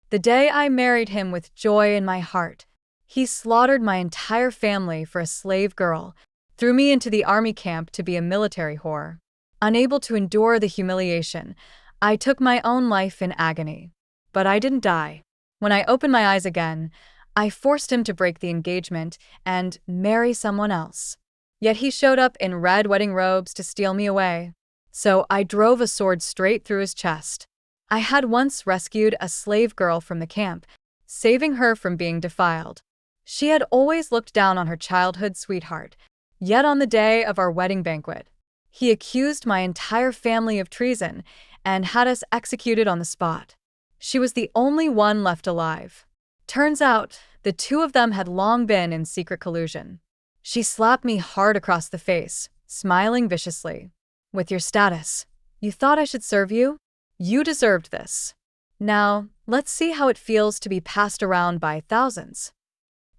The day I married him with joy in my heart. He slaughtered my entire family for a slave girl, threw me into the army camp to be a military whore. Unable to endure the humiliation, I took my own life in agony. But I didn't die. When I opened my eyes again, I forced him to break the engagement and marry someone else. Yet he showed up in red wedding robes to steal me away. So I drove a sword straight through his chest. I had once rescued a slave girl from the camp, saving her from being defiled. She had always looked down on her childhood sweetheart. Yet on the day of our wedding banquet, he accused my entire family of treason and had us executed on the spot. She was the only one left alive. Turns out, the two of them had long been in secret collusion. She slapped me hard across the face, smiling viciously. With your status, you thought I should serve you? You deserved this. Now, let's see how it feels to be passed around by thousands.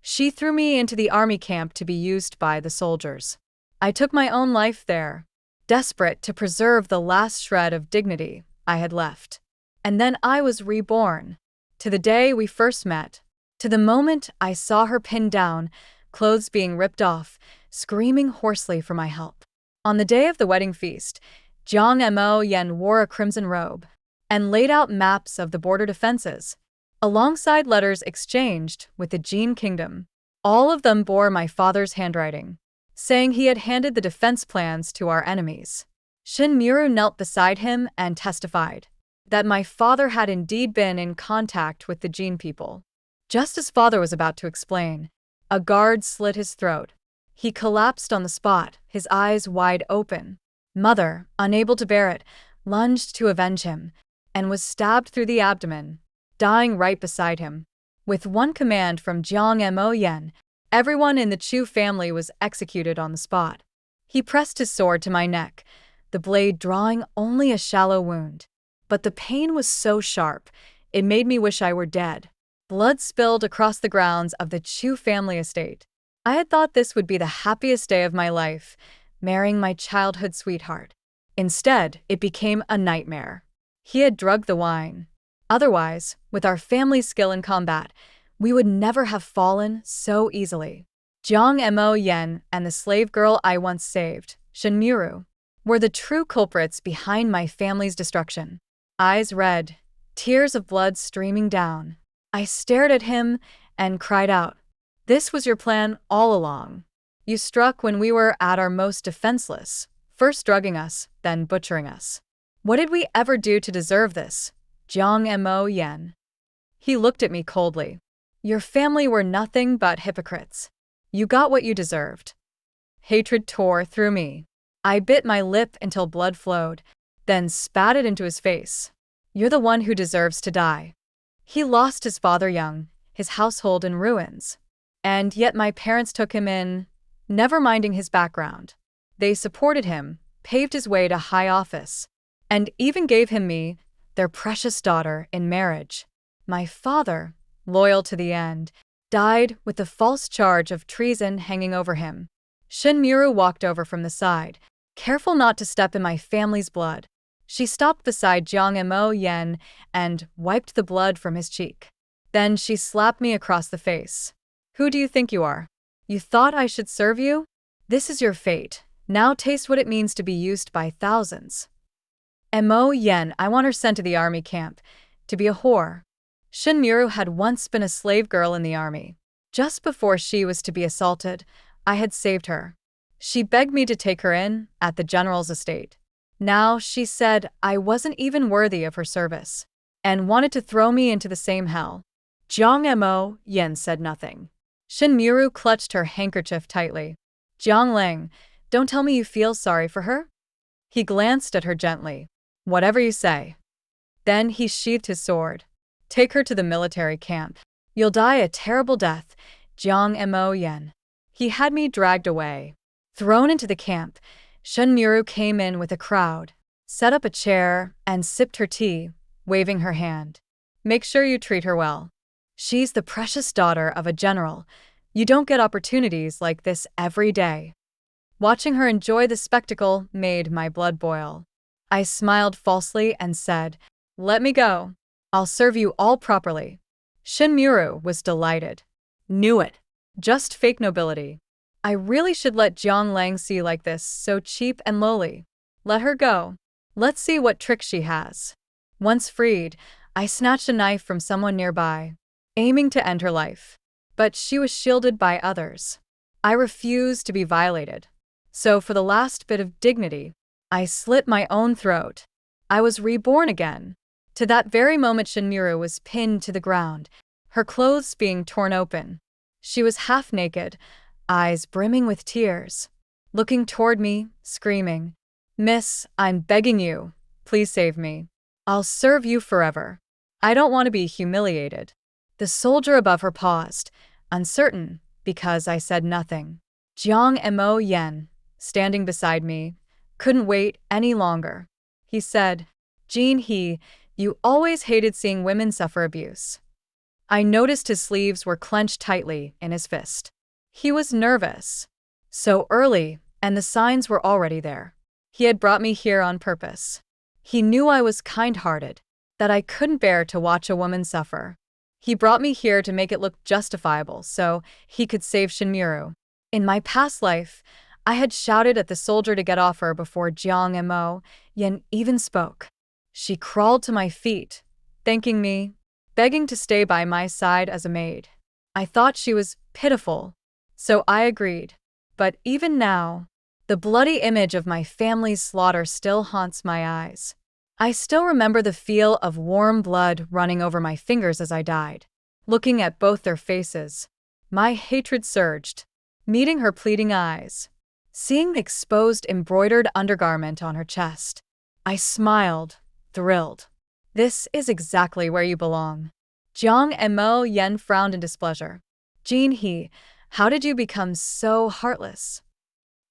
She threw me into the army camp to be used by the soldiers. I took my own life there, desperate to preserve the last shred of dignity I had left. And then I was reborn. To the day we first met, to the moment I saw her pinned down, clothes being ripped off, screaming hoarsely for my help. On the day of the wedding feast, Jiang Mo Yen wore a crimson robe and laid out maps of the border defenses, alongside letters exchanged with the Jin kingdom. All of them bore my father's handwriting, saying he had handed the defense plans to our enemies. Shin Muru knelt beside him and testified that my father had indeed been in contact with the Jin people. Just as father was about to explain, a guard slit his throat. He collapsed on the spot, his eyes wide open. Mother, unable to bear it, lunged to avenge him and was stabbed through the abdomen, dying right beside him. With one command from Jiang Mo Yen, everyone in the Chu family was executed on the spot. He pressed his sword to my neck, the blade drawing only a shallow wound. But the pain was so sharp, it made me wish I were dead. Blood spilled across the grounds of the Chu family estate. I had thought this would be the happiest day of my life, marrying my childhood sweetheart. Instead, it became a nightmare. He had drugged the wine. Otherwise, with our family's skill in combat, we would never have fallen so easily. Jiang Mo Yen and the slave girl I once saved, Shin Muru, were the true culprits behind my family's destruction. Eyes red, tears of blood streaming down. I stared at him and cried out, "This was your plan all along. You struck when we were at our most defenseless, first drugging us, then butchering us. What did we ever do to deserve this, Jiang Mo Yen?" He looked at me coldly. "Your family were nothing but hypocrites. You got what you deserved." Hatred tore through me. I bit my lip until blood flowed, then spat it into his face. "You're the one who deserves to die." He lost his father young, his household in ruins. And yet my parents took him in, never minding his background. They supported him, paved his way to high office, and even gave him me, their precious daughter, in marriage. My father, loyal to the end, died with the false charge of treason hanging over him. Shin Muru walked over from the side, careful not to step in my family's blood. She stopped beside Jiang Mo Yen and wiped the blood from his cheek. Then she slapped me across the face. "Who do you think you are? You thought I should serve you? This is your fate. Now taste what it means to be used by thousands." Mo Yen, I want her sent to the army camp, to be a whore. Shin Muru had once been a slave girl in the army. Just before she was to be assaulted, I had saved her. She begged me to take her in, at the general's estate. Now she said I wasn't even worthy of her service, and wanted to throw me into the same hell. Jiang Mo Yen said nothing. Shin Muru clutched her handkerchief tightly. "Jiang Ling, don't tell me you feel sorry for her?" He glanced at her gently. "Whatever you say." Then he sheathed his sword. "Take her to the military camp. You'll die a terrible death, Jiang Mo Yen." He had me dragged away. Thrown into the camp, Shin Muru came in with a crowd, set up a chair, and sipped her tea, waving her hand. "Make sure you treat her well. She's the precious daughter of a general. You don't get opportunities like this every day." Watching her enjoy the spectacle made my blood boil. I smiled falsely and said, "Let me go." I'll serve you all properly." Shinmuru was delighted. Knew it. Just fake nobility. I really should let Jiang Lang see like this, so cheap and lowly. Let her go. Let's see what trick she has. Once freed, I snatched a knife from someone nearby, aiming to end her life. But she was shielded by others. I refused to be violated. So for the last bit of dignity, I slit my own throat. I was reborn again. To that very moment Shinmuru was pinned to the ground, her clothes being torn open. She was half naked, eyes brimming with tears, looking toward me, screaming, "Miss, I'm begging you, please save me. I'll serve you forever. I don't want to be humiliated." The soldier above her paused, uncertain, because I said nothing. Jiang Mo Yen, standing beside me, couldn't wait any longer. He said, "Jin He, you always hated seeing women suffer abuse." I noticed his sleeves were clenched tightly in his fist. He was nervous. So early, and the signs were already there. He had brought me here on purpose. He knew I was kind-hearted, that I couldn't bear to watch a woman suffer. He brought me here to make it look justifiable so he could save Shinmuru. In my past life, I had shouted at the soldier to get off her before Jiang Mo Yen even spoke. She crawled to my feet, thanking me, begging to stay by my side as a maid. I thought she was pitiful, so I agreed. But even now, the bloody image of my family's slaughter still haunts my eyes. I still remember the feel of warm blood running over my fingers as I died. Looking at both their faces, my hatred surged. Meeting her pleading eyes, seeing the exposed embroidered undergarment on her chest, I smiled, thrilled. This is exactly where you belong. Jiang Mo Yen frowned in displeasure. Jin He, how did you become so heartless?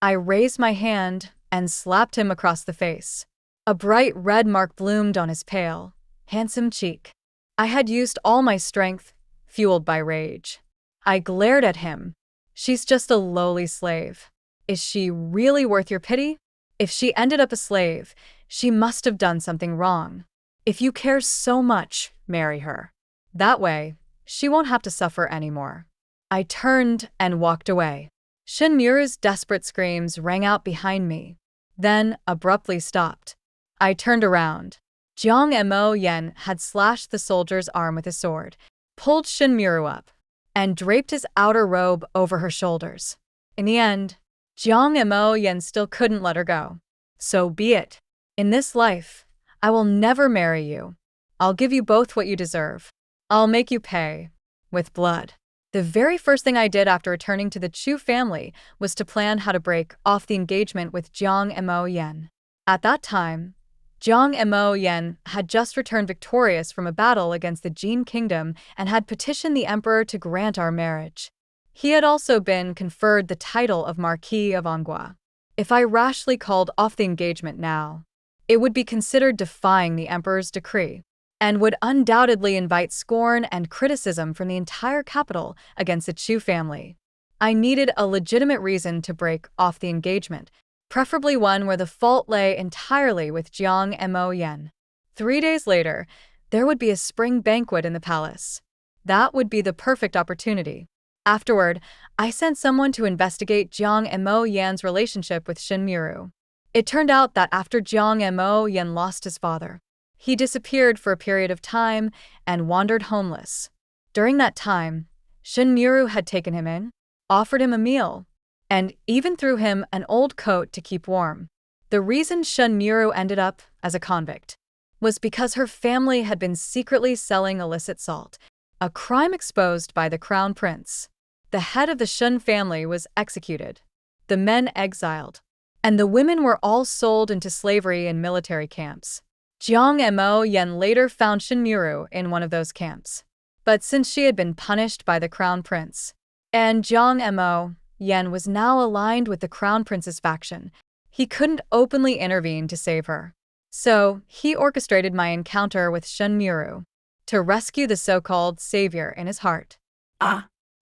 I raised my hand and slapped him across the face. A bright red mark bloomed on his pale, handsome cheek. I had used all my strength, fueled by rage. I glared at him. She's just a lowly slave. Is she really worth your pity? If she ended up a slave, she must have done something wrong. If you care so much, marry her. That way, she won't have to suffer anymore. I turned and walked away. Shinmuru's desperate screams rang out behind me, then abruptly stopped. I turned around. Jiang Mo Yen had slashed the soldier's arm with his sword, pulled Shinmuru up, and draped his outer robe over her shoulders. In the end, Jiang Mo Yen still couldn't let her go. So be it. In this life, I will never marry you. I'll give you both what you deserve. I'll make you pay. With blood. The very first thing I did after returning to the Chu family was to plan how to break off the engagement with Jiang Mo Yen. At that time, Jiang Mo Yen had just returned victorious from a battle against the Jin kingdom and had petitioned the emperor to grant our marriage. He had also been conferred the title of Marquis of Angua. If I rashly called off the engagement now, it would be considered defying the emperor's decree, and would undoubtedly invite scorn and criticism from the entire capital against the Chu family. I needed a legitimate reason to break off the engagement, preferably one where the fault lay entirely with Jiang Mo Yen. 3 days later, there would be a spring banquet in the palace. That would be the perfect opportunity. Afterward, I sent someone to investigate Jiang Mo Yan's relationship with Shinmuru. It turned out that after Jiang Mo Yan lost his father, he disappeared for a period of time and wandered homeless. During that time, Shinmuru had taken him in, offered him a meal, and even threw him an old coat to keep warm. The reason Shinmuru ended up as a convict was because her family had been secretly selling illicit salt, a crime exposed by the crown prince. The head of the Shun family was executed, the men exiled, and the women were all sold into slavery in military camps. Jiang Mo Yen later found Shinmuru in one of those camps. But since she had been punished by the crown prince, and Jiang Mo Yen was now aligned with the crown prince's faction, he couldn't openly intervene to save her. So, he orchestrated my encounter with Shinmuru to rescue the so-called savior in his heart.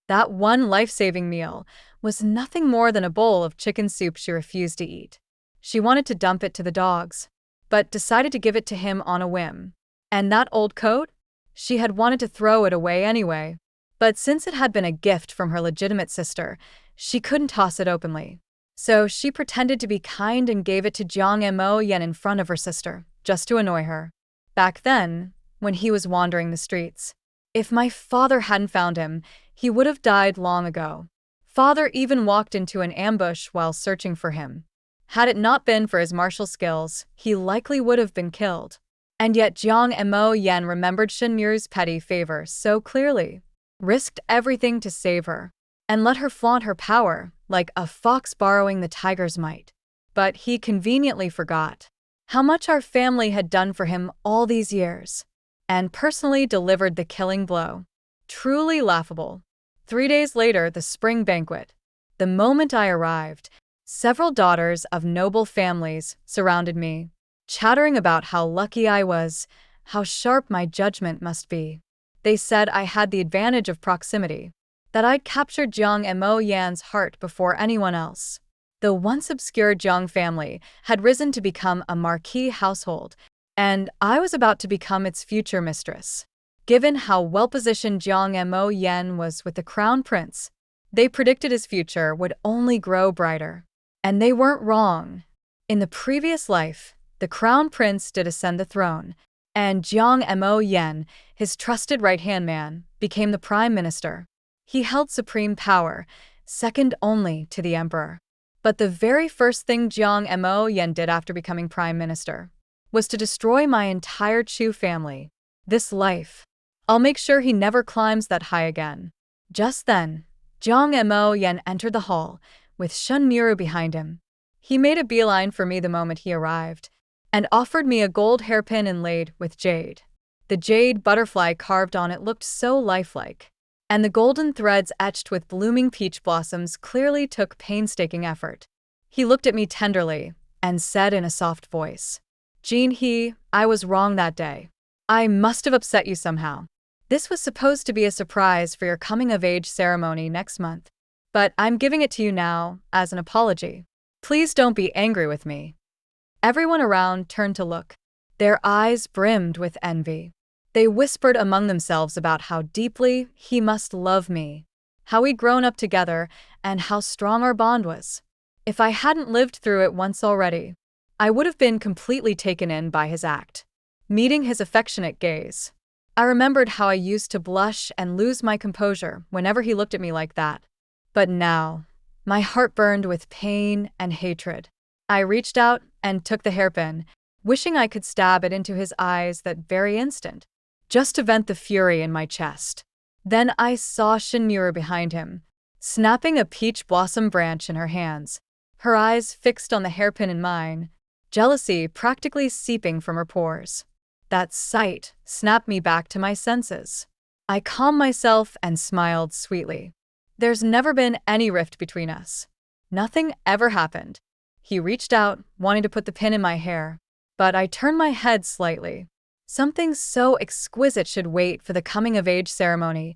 That one life-saving meal was nothing more than a bowl of chicken soup she refused to eat. She wanted to dump it to the dogs, but decided to give it to him on a whim. And that old coat? She had wanted to throw it away anyway. But since it had been a gift from her legitimate sister, she couldn't toss it openly. So she pretended to be kind and gave it to Jiang Mo Yen in front of her sister, just to annoy her. Back then, when he was wandering the streets, if my father hadn't found him, he would have died long ago. Father even walked into an ambush while searching for him. Had it not been for his martial skills, he likely would have been killed. And yet Jiang Mo Yen remembered Shen Yuru's petty favor so clearly, risked everything to save her, and let her flaunt her power, like a fox borrowing the tiger's might. But he conveniently forgot how much our family had done for him all these years, and personally delivered the killing blow. Truly laughable. 3 days later, the spring banquet. The moment I arrived, several daughters of noble families surrounded me, chattering about how lucky I was, how sharp my judgment must be. They said I had the advantage of proximity, that I'd captured Jiang Mo Yan's heart before anyone else. The once obscure Jiang family had risen to become a marquee household, and I was about to become its future mistress. Given how well-positioned Jiang Mo Yan was with the crown prince, they predicted his future would only grow brighter. And they weren't wrong. In the previous life, the crown prince did ascend the throne, and Jiang Mo Yan, his trusted right-hand man, became the prime minister. He held supreme power, second only to the emperor. But the very first thing Jiang Mo Yan did after becoming prime minister was to destroy my entire Chu family. This life. I'll make sure he never climbs that high again. Just then, Jiang Mo Yan entered the hall, with Shen Yuru behind him. He made a beeline for me the moment he arrived, and offered me a gold hairpin inlaid with jade. The jade butterfly carved on it looked so lifelike, and the golden threads etched with blooming peach blossoms clearly took painstaking effort. He looked at me tenderly, and said in a soft voice, "Jin He, I was wrong that day. I must have upset you somehow. This was supposed to be a surprise for your coming-of-age ceremony next month, but I'm giving it to you now as an apology. Please don't be angry with me." Everyone around turned to look. Their eyes brimmed with envy. They whispered among themselves about how deeply he must love me, how we'd grown up together, and how strong our bond was. If I hadn't lived through it once already, I would have been completely taken in by his act. Meeting his affectionate gaze, I remembered how I used to blush and lose my composure whenever he looked at me like that. But now, my heart burned with pain and hatred. I reached out and took the hairpin, wishing I could stab it into his eyes that very instant, just to vent the fury in my chest. Then I saw Shen Yuru behind him, snapping a peach blossom branch in her hands, her eyes fixed on the hairpin in mine, jealousy practically seeping from her pores. That sight snapped me back to my senses. I calmed myself and smiled sweetly. There's never been any rift between us. Nothing ever happened. He reached out, wanting to put the pin in my hair, but I turned my head slightly. "Something so exquisite should wait for the coming-of-age ceremony,"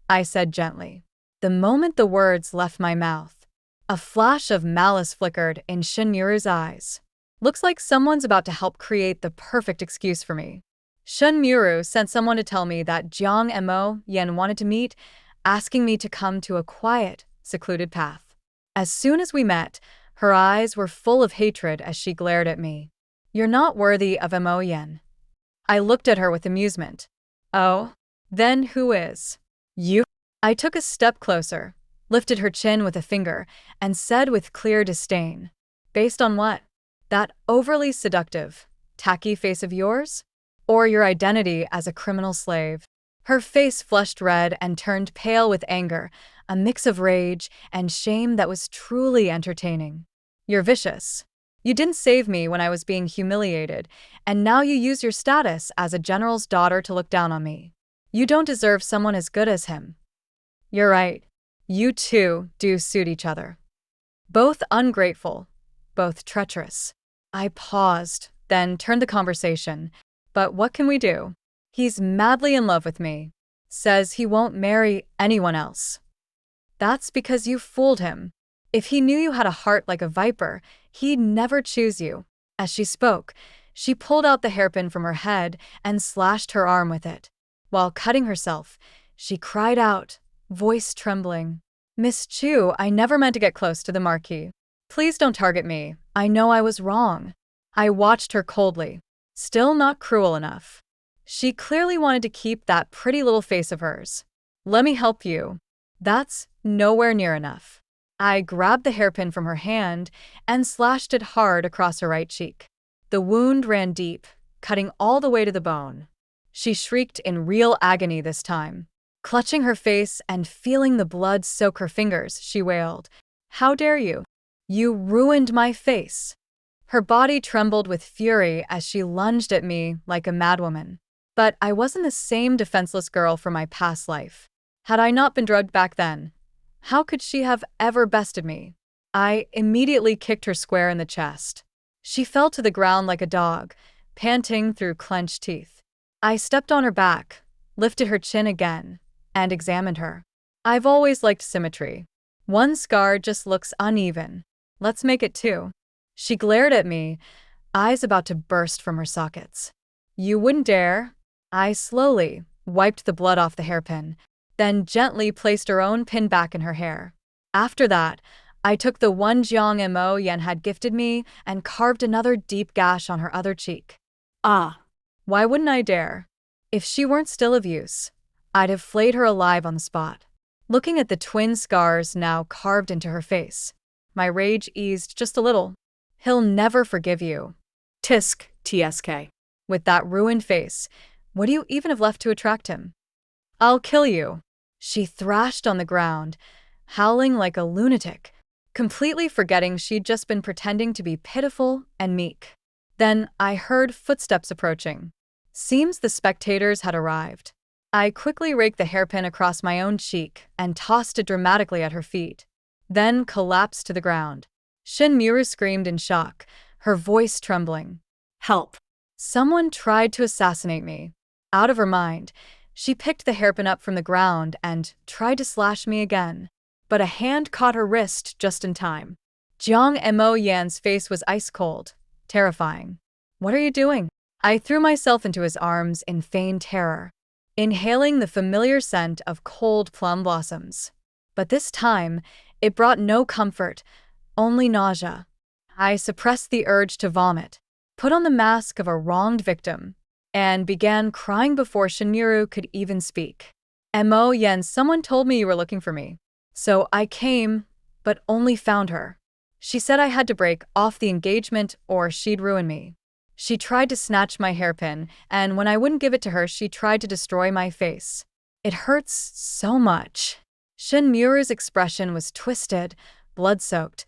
I said gently. The moment the words left my mouth, a flash of malice flickered in Shen Yuru's eyes. Looks like someone's about to help create the perfect excuse for me. Shen Yuru sent someone to tell me that Jiang Mo Yan wanted to meet, asking me to come to a quiet, secluded path. As soon as we met, her eyes were full of hatred as she glared at me. "You're not worthy of Mo Yan." I looked at her with amusement. "Oh? Then who is?" "You." I took a step closer, lifted her chin with a finger, and said with clear disdain, "Based on what? That overly seductive, tacky face of yours? Or your identity as a criminal slave?" Her face flushed red and turned pale with anger, a mix of rage and shame that was truly entertaining. "You're vicious. You didn't save me when I was being humiliated, and now you use your status as a general's daughter to look down on me. You don't deserve someone as good as him." "You're right. You two do suit each other. Both ungrateful, both treacherous." I paused, then turned the conversation. "But what can we do? He's madly in love with me. Says he won't marry anyone else." "That's because you fooled him. If he knew you had a heart like a viper, he'd never choose you." As she spoke, she pulled out the hairpin from her head and slashed her arm with it. While cutting herself, she cried out, voice trembling. Miss Chu, I never meant to get close to the marquis. Please don't target me. I know I was wrong. I watched her coldly. Still not cruel enough. She clearly wanted to keep that pretty little face of hers. Let me help you. That's nowhere near enough. I grabbed the hairpin from her hand and slashed it hard across her right cheek. The wound ran deep, cutting all the way to the bone. She shrieked in real agony this time. Clutching her face and feeling the blood soak her fingers, she wailed, "How dare you? You ruined my face." Her body trembled with fury as she lunged at me like a madwoman. But I wasn't the same defenseless girl from my past life. Had I not been drugged back then, how could she have ever bested me? I immediately kicked her square in the chest. She fell to the ground like a dog, panting through clenched teeth. I stepped on her back, lifted her chin again, and examined her. I've always liked symmetry. One scar just looks uneven. Let's make it two. She glared at me, eyes about to burst from her sockets. You wouldn't dare. I slowly wiped the blood off the hairpin, then gently placed her own pin back in her hair. After that, I took the one Jiang Mo Yen had gifted me and carved another deep gash on her other cheek. Ah, why wouldn't I dare? If she weren't still of use, I'd have flayed her alive on the spot. Looking at the twin scars now carved into her face, my rage eased just a little. He'll never forgive you. Tisk, TSK. With that ruined face, what do you even have left to attract him? I'll kill you. She thrashed on the ground, howling like a lunatic, completely forgetting she'd just been pretending to be pitiful and meek. Then I heard footsteps approaching. Seems the spectators had arrived. I quickly raked the hairpin across my own cheek and tossed it dramatically at her feet, then collapsed to the ground. Shin Miru screamed in shock, her voice trembling. Help! Someone tried to assassinate me. Out of her mind, she picked the hairpin up from the ground and tried to slash me again, but a hand caught her wrist just in time. Jiang Mo Yan's face was ice cold, terrifying. What are you doing? I threw myself into his arms in feigned terror, inhaling the familiar scent of cold plum blossoms. But this time, it brought no comfort, only nausea. I suppressed the urge to vomit, put on the mask of a wronged victim, and began crying before Shinmuru could even speak. Mo Yen, someone told me you were looking for me. So I came, but only found her. She said I had to break off the engagement or she'd ruin me. She tried to snatch my hairpin, and when I wouldn't give it to her, she tried to destroy my face. It hurts so much. Shinmuru's expression was twisted, blood-soaked,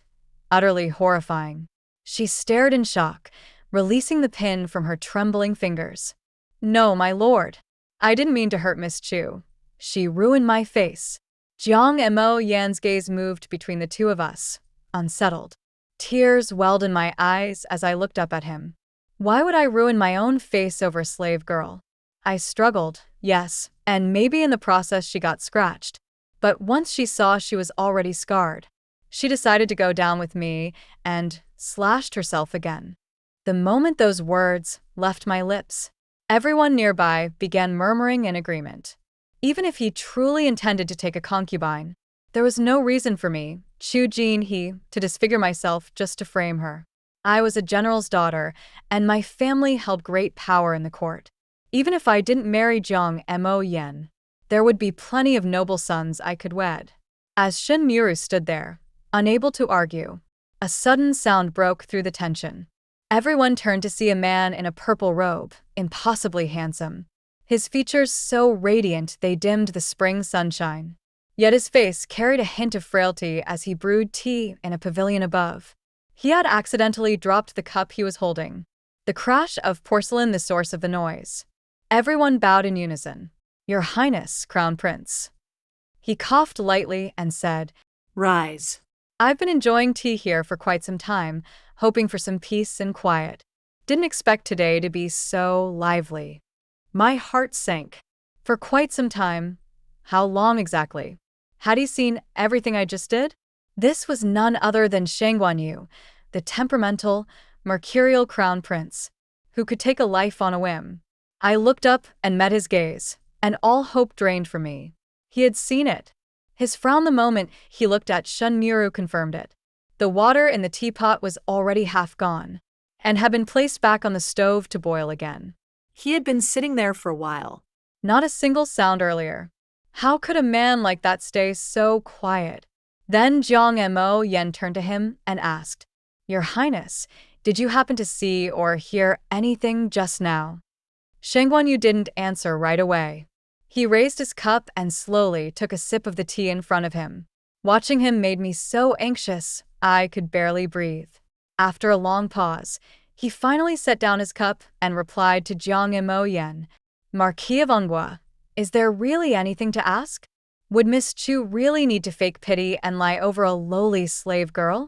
utterly horrifying. She stared in shock, releasing the pin from her trembling fingers. No, my lord. I didn't mean to hurt Miss Chu. She ruined my face. Jiang Mo Yan's gaze moved between the two of us, unsettled. Tears welled in my eyes as I looked up at him. Why would I ruin my own face over a slave girl? I struggled, yes, and maybe in the process she got scratched. But once she saw she was already scarred, she decided to go down with me and slashed herself again. The moment those words left my lips, everyone nearby began murmuring in agreement. Even if he truly intended to take a concubine, there was no reason for me, Chu Jin he, to disfigure myself just to frame her. I was a general's daughter, and my family held great power in the court. Even if I didn't marry Jiang Mo Yen, there would be plenty of noble sons I could wed. As Shin Miru stood there, unable to argue, a sudden sound broke through the tension. Everyone turned to see a man in a purple robe, impossibly handsome. His features so radiant they dimmed the spring sunshine. Yet his face carried a hint of frailty as he brewed tea in a pavilion above. He had accidentally dropped the cup he was holding, the crash of porcelain the source of the noise. Everyone bowed in unison. Your Highness, Crown Prince. He coughed lightly and said, Rise. I've been enjoying tea here for quite some time, hoping for some peace and quiet. Didn't expect today to be so lively. My heart sank. For quite some time. How long exactly? Had he seen everything I just did? This was none other than Shang Guanyu, the temperamental, mercurial crown prince, who could take a life on a whim. I looked up and met his gaze, and all hope drained from me. He had seen it. His frown the moment he looked at Shunmuru confirmed it. The water in the teapot was already half gone, and had been placed back on the stove to boil again. He had been sitting there for a while. Not a single sound earlier. How could a man like that stay so quiet? Then Jiang Mo Yen turned to him and asked, "Your Highness, did you happen to see or hear anything just now?" Shengguan Yu didn't answer right away. He raised his cup and slowly took a sip of the tea in front of him. Watching him made me so anxious, I could barely breathe. After a long pause, he finally set down his cup and replied to Jiang Mo Yen, "Marquis of Angua, is there really anything to ask? Would Miss Chu really need to fake pity and lie over a lowly slave girl?"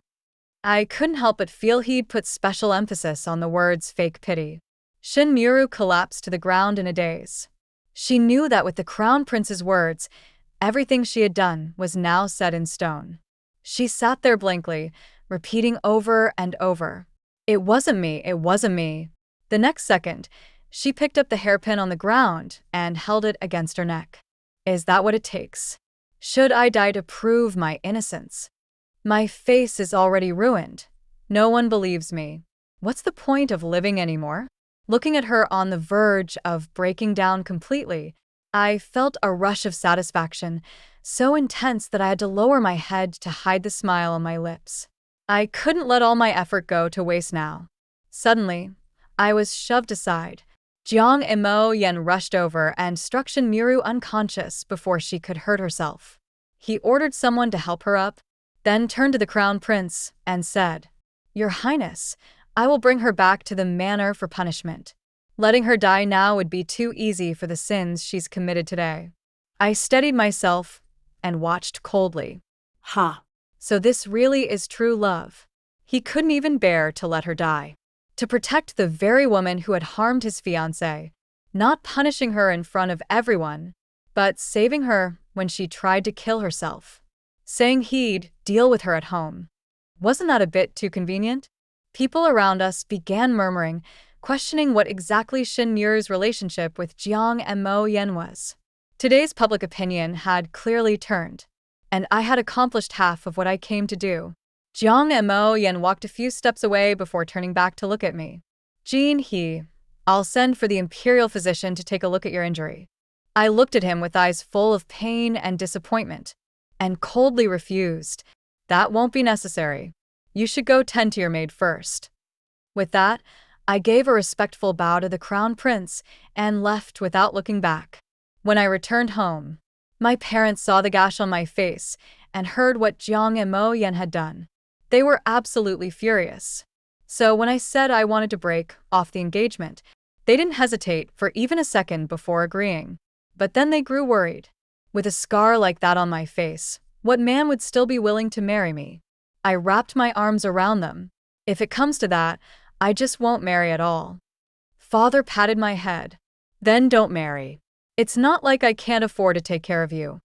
I couldn't help but feel he'd put special emphasis on the words fake pity. Shunmuru collapsed to the ground in a daze. She knew that with the crown prince's words, everything she had done was now set in stone. She sat there blankly, repeating over and over, "It wasn't me, it wasn't me." The next second, she picked up the hairpin on the ground and held it against her neck. Is that what it takes? Should I die to prove my innocence? My face is already ruined. No one believes me. What's the point of living anymore? Looking at her on the verge of breaking down completely, I felt a rush of satisfaction, so intense that I had to lower my head to hide the smile on my lips. I couldn't let all my effort go to waste now. Suddenly, I was shoved aside. Jiang Mo Yen rushed over and struck Shunmuru unconscious before she could hurt herself. He ordered someone to help her up, then turned to the crown prince and said, "Your Highness, I will bring her back to the manor for punishment. Letting her die now would be too easy for the sins she's committed today." I steadied myself and watched coldly. Ha! So this really is true love. He couldn't even bear to let her die. To protect the very woman who had harmed his fiancée, not punishing her in front of everyone, but saving her when she tried to kill herself. Saying he'd deal with her at home. Wasn't that a bit too convenient? People around us began murmuring, questioning what exactly Shunmuru's relationship with Jiang Mo Yen was. Today's public opinion had clearly turned, and I had accomplished half of what I came to do. Jiang Mo Yen walked a few steps away before turning back to look at me. I'll send for the imperial physician to take a look at your injury." I looked at him with eyes full of pain and disappointment, and coldly refused. "That won't be necessary. You should go tend to your maid first." With that, I gave a respectful bow to the crown prince and left without looking back. When I returned home, my parents saw the gash on my face and heard what Jiang Mo Yen had done. They were absolutely furious. So when I said I wanted to break off the engagement, they didn't hesitate for even a second before agreeing. But then they grew worried. With a scar like that on my face, what man would still be willing to marry me? I wrapped my arms around them. "If it comes to that, I just won't marry at all." Father patted my head. "Then don't marry. It's not like I can't afford to take care of you."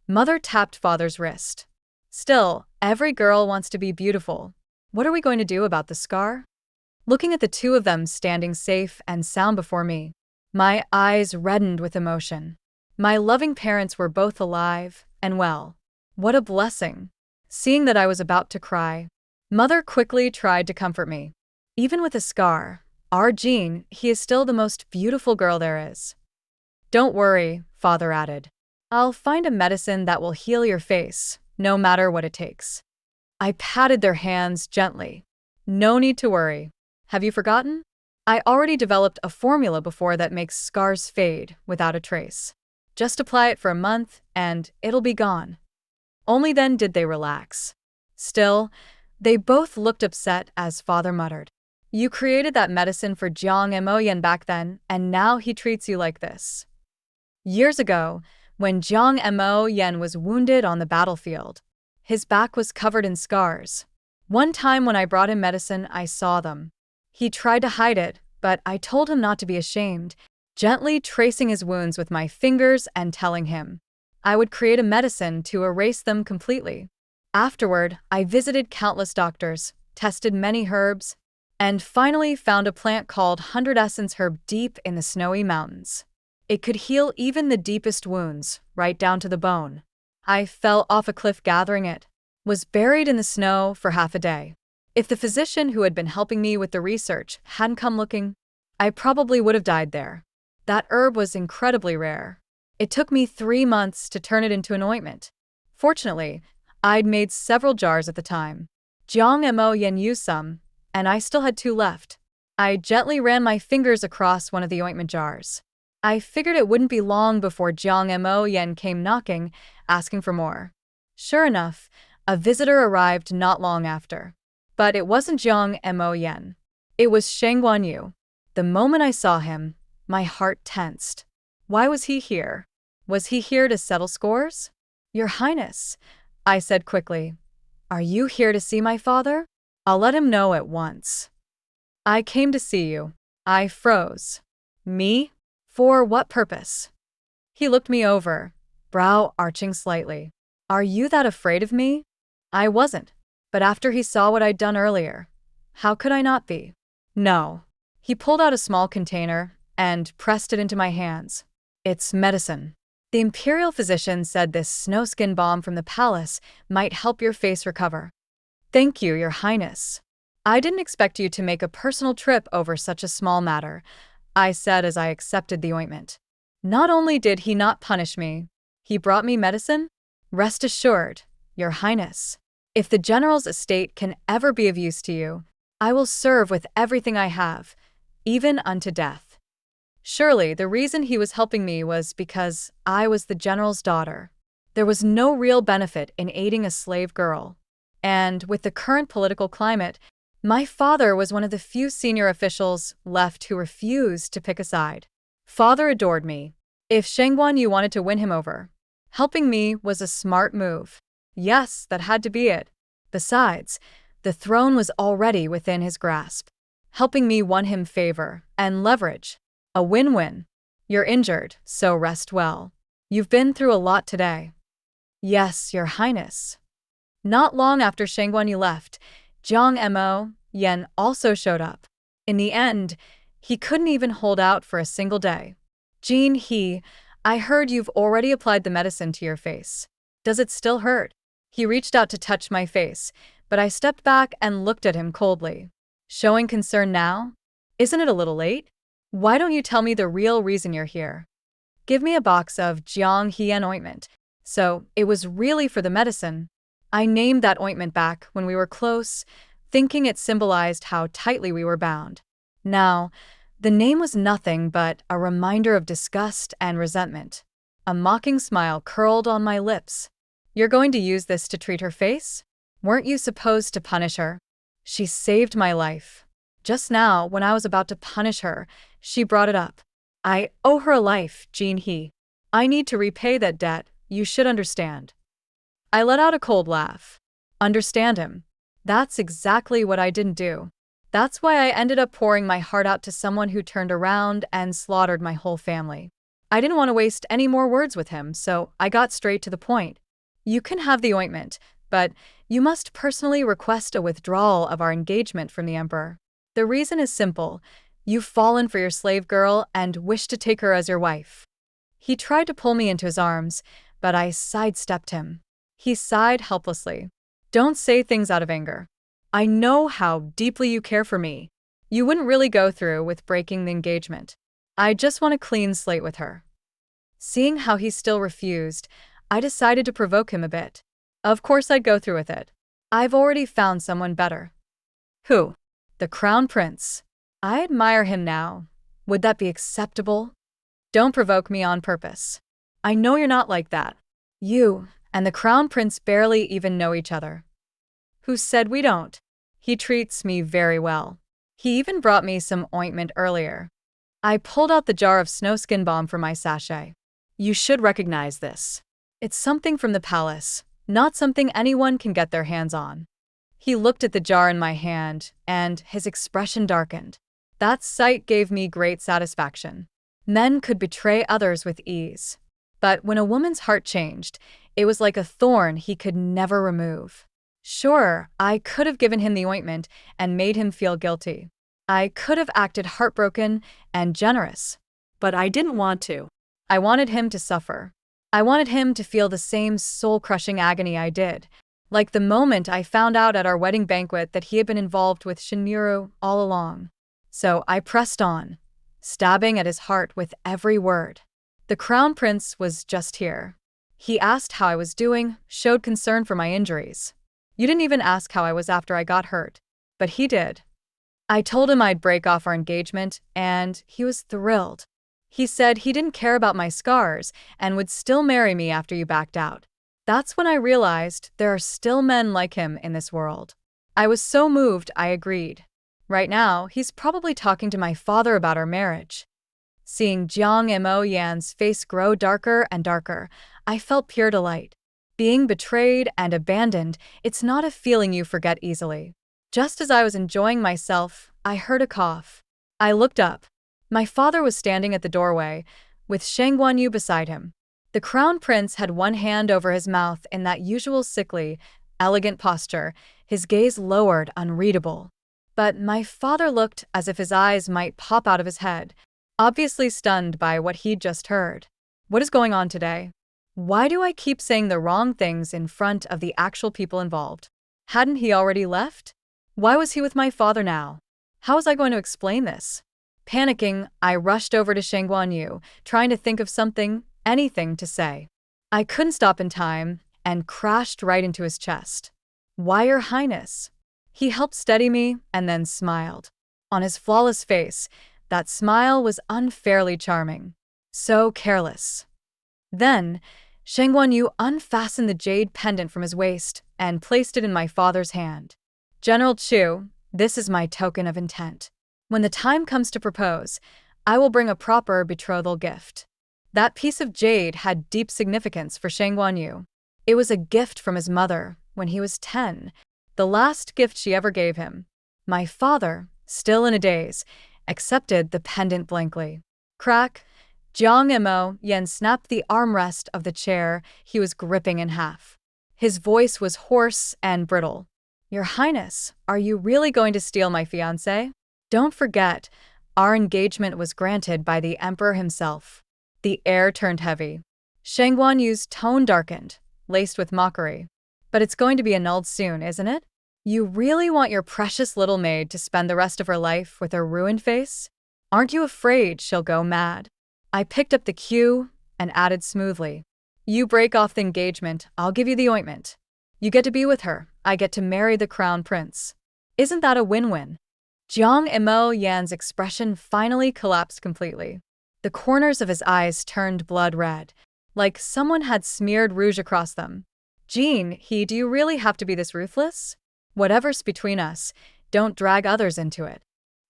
Mother tapped father's wrist. "Still, every girl wants to be beautiful. What are we going to do about the scar?" Looking at the two of them standing safe and sound before me, my eyes reddened with emotion. My loving parents were both alive and well. What a blessing. Seeing that I was about to cry, Mother quickly tried to comfort me. "Even with a scar, our Jean, he is still the most beautiful girl there is." "Don't worry," Father added. "I'll find a medicine that will heal your face, no matter what it takes." I patted their hands gently. "No need to worry. Have you forgotten? I already developed a formula before that makes scars fade without a trace. Just apply it for a month and it'll be gone." Only then did they relax. Still, they both looked upset as Father muttered, "You created that medicine for Jiang Mo Yen back then, and now he treats you like this." Years ago, when Jiang Mo Yen was wounded on the battlefield, his back was covered in scars. One time when I brought him medicine, I saw them. He tried to hide it, but I told him not to be ashamed, gently tracing his wounds with my fingers and telling him I would create a medicine to erase them completely. Afterward, I visited countless doctors, tested many herbs, and finally found a plant called 100 Essence Herb deep in the snowy mountains. It could heal even the deepest wounds, right down to the bone. I fell off a cliff gathering it, was buried in the snow for half a day. If the physician who had been helping me with the research hadn't come looking, I probably would have died there. That herb was incredibly rare. It took me 3 months to turn it into an ointment. Fortunately, I'd made several jars at the time. Jiang Mo Yen used some, and I still had 2 left. I gently ran my fingers across one of the ointment jars. I figured it wouldn't be long before Jiang Mo Yen came knocking, asking for more. Sure enough, a visitor arrived not long after. But it wasn't Jiang Mo Yen. It was Shang Guanyu. The moment I saw him, my heart tensed. Why was he here? Was he here to settle scores? Your Highness, I said quickly. Are you here to see my father? I'll let him know at once. I came to see you. I froze. Me? For what purpose? He looked me over, brow arching slightly. Are you that afraid of me? I wasn't. But after he saw what I'd done earlier, how could I not be? No. He pulled out a small container and pressed it into my hands. It's medicine. The imperial physician said this snowskin balm from the palace might help your face recover. Thank you, Your Highness. I didn't expect you to make a personal trip over such a small matter, I said as I accepted the ointment. Not only did he not punish me, he brought me medicine. Rest assured, Your Highness. If the general's estate can ever be of use to you, I will serve with everything I have, even unto death. Surely the reason he was helping me was because I was the general's daughter. There was no real benefit in aiding a slave girl. And with the current political climate, my father was one of the few senior officials left who refused to pick a side. Father adored me. If Shang Guanyu wanted to win him over, helping me was a smart move. Yes, that had to be it. Besides, the throne was already within his grasp. Helping me won him favor and leverage. A win-win. You're injured, so rest well. You've been through a lot today. Yes, Your Highness. Not long after Shang Guanyu left, Jiang Mo Yen also showed up. In the end, he couldn't even hold out for a single day. Jin He, I heard you've already applied the medicine to your face. Does it still hurt? He reached out to touch my face, but I stepped back and looked at him coldly. Showing concern now? Isn't it a little late? Why don't you tell me the real reason you're here? Give me a box of Jiang Hien ointment. So, it was really for the medicine. I named that ointment back when we were close, thinking it symbolized how tightly we were bound. Now, the name was nothing but a reminder of disgust and resentment. A mocking smile curled on my lips. You're going to use this to treat her face? Weren't you supposed to punish her? She saved my life. Just now, when I was about to punish her, she brought it up. I owe her a life, Jin He. I need to repay that debt, you should understand. I let out a cold laugh. Understand him. That's exactly what I didn't do. That's why I ended up pouring my heart out to someone who turned around and slaughtered my whole family. I didn't want to waste any more words with him, so I got straight to the point. You can have the ointment, but you must personally request a withdrawal of our engagement from the Emperor. The reason is simple. You've fallen for your slave girl and wish to take her as your wife. He tried to pull me into his arms, but I sidestepped him. He sighed helplessly. Don't say things out of anger. I know how deeply you care for me. You wouldn't really go through with breaking the engagement. I just want a clean slate with her. Seeing how he still refused, I decided to provoke him a bit. Of course I'd go through with it. I've already found someone better. Who? The Crown Prince. I admire him now. Would that be acceptable? Don't provoke me on purpose. I know you're not like that. You and the Crown Prince barely even know each other. Who said we don't? He treats me very well. He even brought me some ointment earlier. I pulled out the jar of snowskin balm from my sachet. You should recognize this. It's something from the palace, not something anyone can get their hands on. He looked at the jar in my hand, and his expression darkened. That sight gave me great satisfaction. Men could betray others with ease. But when a woman's heart changed, it was like a thorn he could never remove. Sure, I could have given him the ointment and made him feel guilty. I could have acted heartbroken and generous. But I didn't want to. I wanted him to suffer. I wanted him to feel the same soul-crushing agony I did, like the moment I found out at our wedding banquet that he had been involved with Shinmuru all along. So I pressed on, stabbing at his heart with every word. The crown prince was just here. He asked how I was doing, showed concern for my injuries. You didn't even ask how I was after I got hurt, but he did. I told him I'd break off our engagement, and he was thrilled. He said he didn't care about my scars and would still marry me after you backed out. That's when I realized there are still men like him in this world. I was so moved, I agreed. Right now, he's probably talking to my father about our marriage. Seeing Jiang Mo Yan's face grow darker and darker, I felt pure delight. Being betrayed and abandoned, it's not a feeling you forget easily. Just as I was enjoying myself, I heard a cough. I looked up. My father was standing at the doorway, with Shang Guanyu beside him. The crown prince had one hand over his mouth in that usual sickly, elegant posture, his gaze lowered, unreadable. But my father looked as if his eyes might pop out of his head, obviously stunned by what he'd just heard. What is going on today? Why do I keep saying the wrong things in front of the actual people involved? Hadn't he already left? Why was he with my father now? How was I going to explain this? Panicking, I rushed over to Shang Guanyu, trying to think of something, anything to say. I couldn't stop in time and crashed right into his chest. Why, Your Highness? He helped steady me and then smiled. On his flawless face, that smile was unfairly charming. So careless. Then, Shang Guanyu unfastened the jade pendant from his waist and placed it in my father's hand. General Chu, this is my token of intent. When the time comes to propose, I will bring a proper betrothal gift. That piece of jade had deep significance for Shang Guanyu. It was a gift from his mother when he was 10, the last gift she ever gave him. My father, still in a daze, accepted the pendant blankly. Crack! Jiang Mo Yan snapped the armrest of the chair he was gripping in half. His voice was hoarse and brittle. Your Highness, are you really going to steal my fiancé? Don't forget, our engagement was granted by the Emperor himself. The air turned heavy. Shang Guanyu's tone darkened, laced with mockery. But it's going to be annulled soon, isn't it? You really want your precious little maid to spend the rest of her life with her ruined face? Aren't you afraid she'll go mad? I picked up the cue and added smoothly. You break off the engagement, I'll give you the ointment. You get to be with her, I get to marry the crown prince. Isn't that a win-win? Jiang Mo Yan's expression finally collapsed completely. The corners of his eyes turned blood red, like someone had smeared rouge across them. Jean, do you really have to be this ruthless? Whatever's between us, don't drag others into it.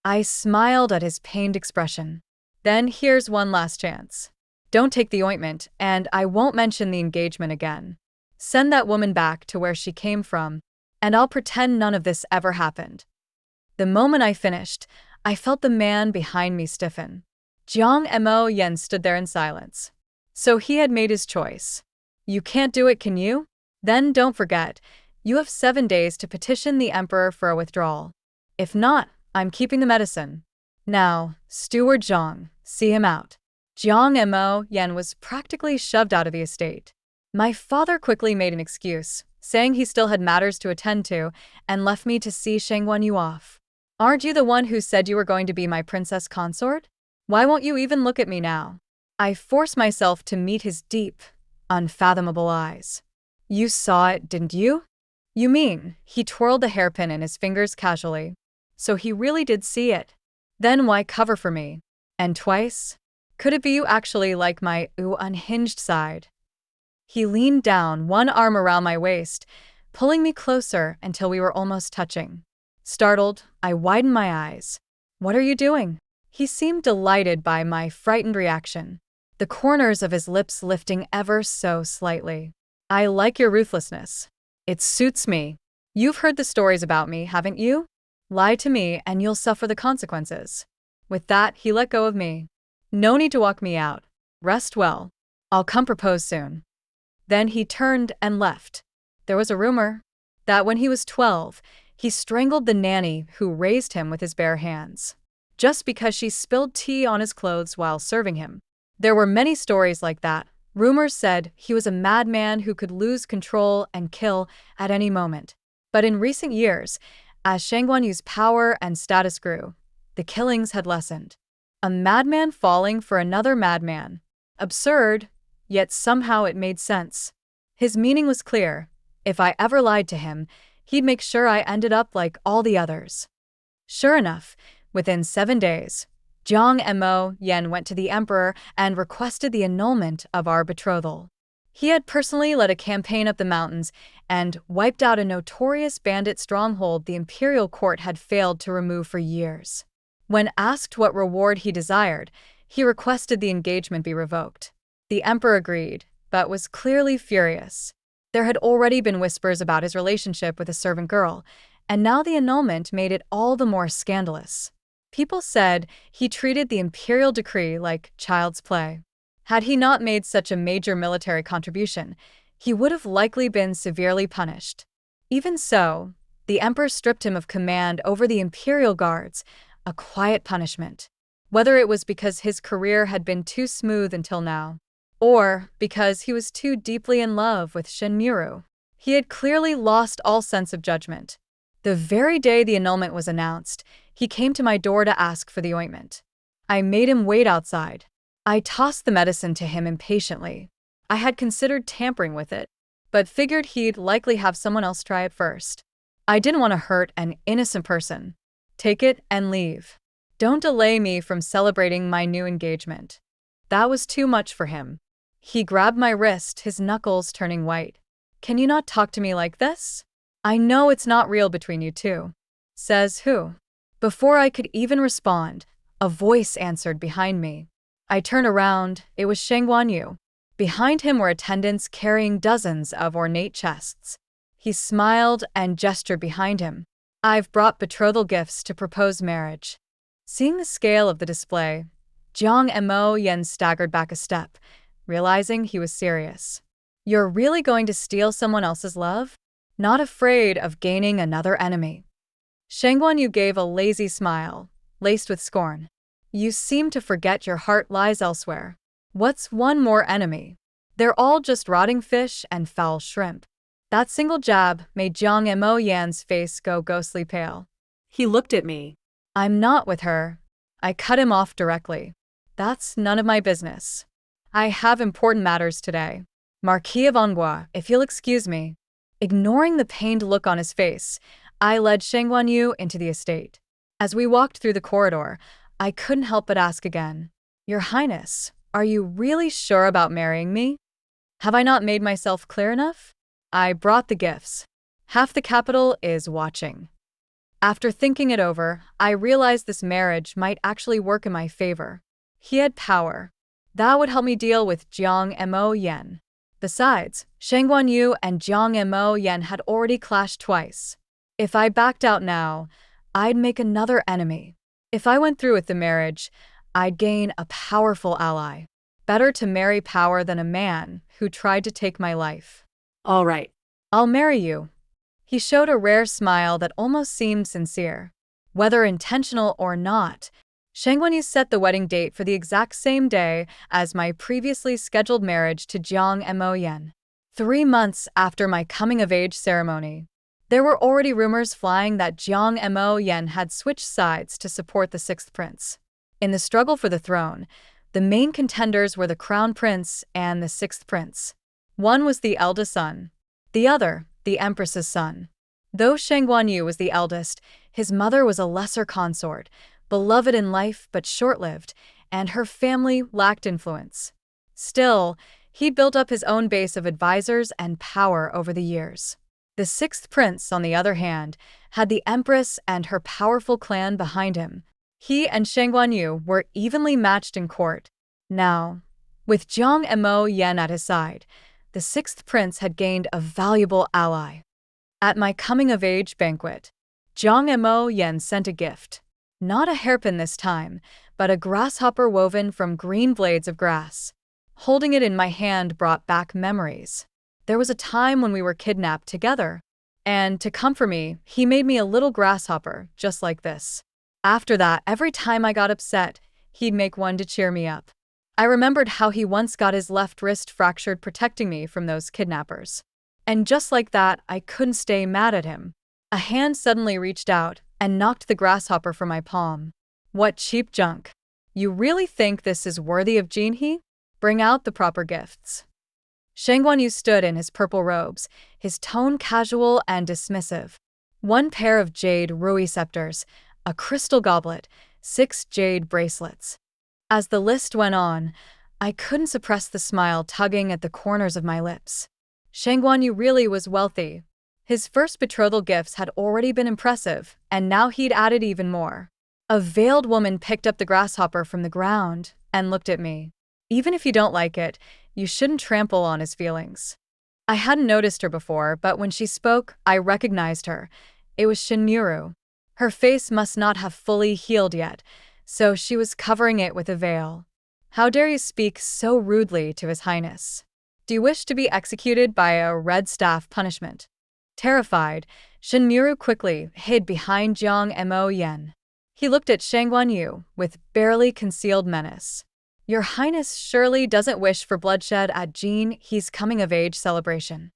I smiled at his pained expression. Then here's one last chance. Don't take the ointment, and I won't mention the engagement again. Send that woman back to where she came from, and I'll pretend none of this ever happened. The moment I finished, I felt the man behind me stiffen. Jiang Mo Yan stood there in silence. So he had made his choice. You can't do it, can you? Then don't forget, you have 7 days to petition the emperor for a withdrawal. If not, I'm keeping the medicine. Now, Steward Zhang, see him out. Jiang Mo Yan was practically shoved out of the estate. My father quickly made an excuse, saying he still had matters to attend to, and left me to see Shang Guanyu off. Aren't you the one who said you were going to be my princess consort? Why won't you even look at me now? I forced myself to meet his deep, unfathomable eyes. You saw it, didn't you? You mean, he twirled the hairpin in his fingers casually. So he really did see it. Then why cover for me? And twice? Could it be you actually like my unhinged side? He leaned down, one arm around my waist, pulling me closer until we were almost touching. Startled, I widened my eyes. What are you doing? He seemed delighted by my frightened reaction, the corners of his lips lifting ever so slightly. I like your ruthlessness. It suits me. You've heard the stories about me, haven't you? Lie to me and you'll suffer the consequences. With that, he let go of me. No need to walk me out. Rest well. I'll come propose soon. Then he turned and left. There was a rumor that when he was 12, he strangled the nanny who raised him with his bare hands, just because she spilled tea on his clothes while serving him. There were many stories like that. Rumors said he was a madman who could lose control and kill at any moment. But in recent years, as Shangguanyu's power and status grew, the killings had lessened. A madman falling for another madman. Absurd, yet somehow it made sense. His meaning was clear. If I ever lied to him, he'd make sure I ended up like all the others. Sure enough, within 7 days, Jiang Mo Yen went to the emperor and requested the annulment of our betrothal. He had personally led a campaign up the mountains and wiped out a notorious bandit stronghold the imperial court had failed to remove for years. When asked what reward he desired, he requested the engagement be revoked. The emperor agreed, but was clearly furious. There had already been whispers about his relationship with a servant girl, and now the annulment made it all the more scandalous. People said he treated the imperial decree like child's play. Had he not made such a major military contribution, he would have likely been severely punished. Even so, the emperor stripped him of command over the imperial guards, a quiet punishment. Whether it was because his career had been too smooth until now, or because he was too deeply in love with Shinmuru, he had clearly lost all sense of judgment. The very day the annulment was announced, he came to my door to ask for the ointment. I made him wait outside. I tossed the medicine to him impatiently. I had considered tampering with it, but figured he'd likely have someone else try it first. I didn't want to hurt an innocent person. Take it and leave. Don't delay me from celebrating my new engagement. That was too much for him. He grabbed my wrist, his knuckles turning white. Can you not talk to me like this? I know it's not real between you two. Says who? Before I could even respond, a voice answered behind me. I turned around. It was Shangguanyu. Behind him were attendants carrying dozens of ornate chests. He smiled and gestured behind him. I've brought betrothal gifts to propose marriage. Seeing the scale of the display, Jiang Mo Yen staggered back a step, realizing he was serious. You're really going to steal someone else's love? Not afraid of gaining another enemy. Shangguanyu gave a lazy smile, laced with scorn. You seem to forget your heart lies elsewhere. What's one more enemy? They're all just rotting fish and foul shrimp. That single jab made Jiang Mo Yan's face go ghostly pale. He looked at me. I'm not with her. I cut him off directly. That's none of my business. I have important matters today. Marquis of Anbois, if you'll excuse me. Ignoring the pained look on his face, I led Shangguanyu into the estate. As we walked through the corridor, I couldn't help but ask again. Your Highness, are you really sure about marrying me? Have I not made myself clear enough? I brought the gifts. Half the capital is watching. After thinking it over, I realized this marriage might actually work in my favor. He had power. That would help me deal with Jiang Mo Yen. Besides, Shangguanyu and Jiang Mo Yen had already clashed twice. If I backed out now, I'd make another enemy. If I went through with the marriage, I'd gain a powerful ally. Better to marry power than a man who tried to take my life. All right. I'll marry you. He showed a rare smile that almost seemed sincere. Whether intentional or not, Shangguanyu set the wedding date for the exact same day as my previously scheduled marriage to Jiang Mo Yen. 3 months after my coming-of-age ceremony, there were already rumors flying that Jiang Mo Yen had switched sides to support the 6th prince. In the struggle for the throne, the main contenders were the crown prince and the 6th prince. One was the eldest son, the other, the empress's son. Though Shangguanyu was the eldest, his mother was a lesser consort, beloved in life but short-lived, and her family lacked influence. Still, he built up his own base of advisors and power over the years. The 6th prince, on the other hand, had the empress and her powerful clan behind him. He and Shangguanyu were evenly matched in court. Now, with Jiang Mo Yen at his side, the 6th prince had gained a valuable ally. At my coming-of-age banquet, Jiang Mo Yen sent a gift. Not a hairpin this time, but a grasshopper woven from green blades of grass. Holding it in my hand brought back memories. There was a time when we were kidnapped together, and to comfort me, he made me a little grasshopper, just like this. After that, every time I got upset, he'd make one to cheer me up. I remembered how he once got his left wrist fractured protecting me from those kidnappers. And just like that, I couldn't stay mad at him. A hand suddenly reached out and knocked the grasshopper from my palm. What cheap junk. You really think this is worthy of Jinhee? Bring out the proper gifts. Shangguanyu stood in his purple robes, his tone casual and dismissive. One pair of jade rui scepters, a crystal goblet, 6 jade bracelets. As the list went on, I couldn't suppress the smile tugging at the corners of my lips. Shangguanyu really was wealthy. His first betrothal gifts had already been impressive, and now he'd added even more. A veiled woman picked up the grasshopper from the ground and looked at me. Even if you don't like it, you shouldn't trample on his feelings. I hadn't noticed her before, but when she spoke, I recognized her. It was Shinmuru. Her face must not have fully healed yet, so she was covering it with a veil. How dare you speak so rudely to His Highness? Do you wish to be executed by a red staff punishment? Terrified, Shinmuru quickly hid behind Jiang Mo Yen. He looked at Shangguanyu with barely concealed menace. Your Highness surely doesn't wish for bloodshed at Jinhee's coming-of-age celebration.